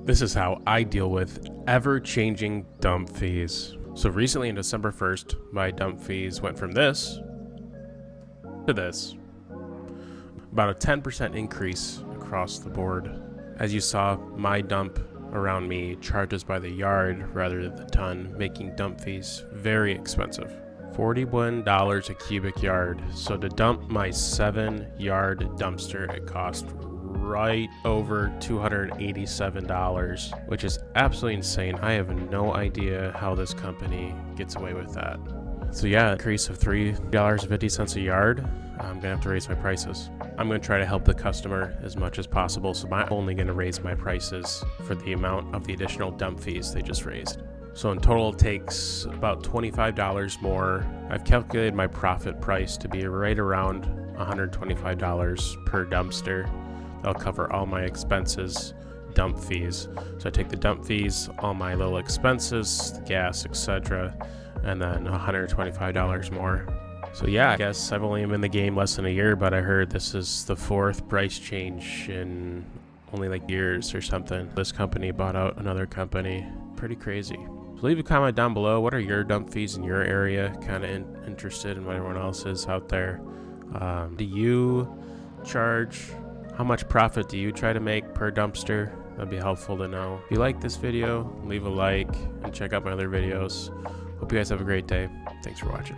This is how I deal with ever-changing dump fees. So recently on December 1st, my dump fees went from this to this. About a 10% increase across the board. As you saw, my dump around me charges by the yard rather than the ton, making dump fees very expensive. $41 a cubic yard. So to dump my 7-yard dumpster, it cost right over $287, which is absolutely insane. I have no idea how this company gets away with that. So yeah, increase of $3.50 a yard. I'm gonna have to raise my prices. I'm gonna try to help the customer as much as possible, so I'm only gonna raise my prices for the amount of the additional dump fees they just raised. So in total, it takes about $25 more. I've calculated my profit price to be right around $125 per dumpster. That'll cover all my expenses, dump fees. So I take the dump fees, all my little expenses, the gas, etc., and then $125 more. So yeah, I guess I've only been in the game less than a year, but I heard this is the 4th price change in only like years or something. This company bought out another company. Pretty crazy. So leave a comment down below. What are your dump fees in your area? Kind of interested in what everyone else is out there. Do you charge? How much profit do you try to make per dumpster? That'd be helpful to know. If you like this video, leave a like and check out my other videos. Hope you guys have a great day. Thanks for watching.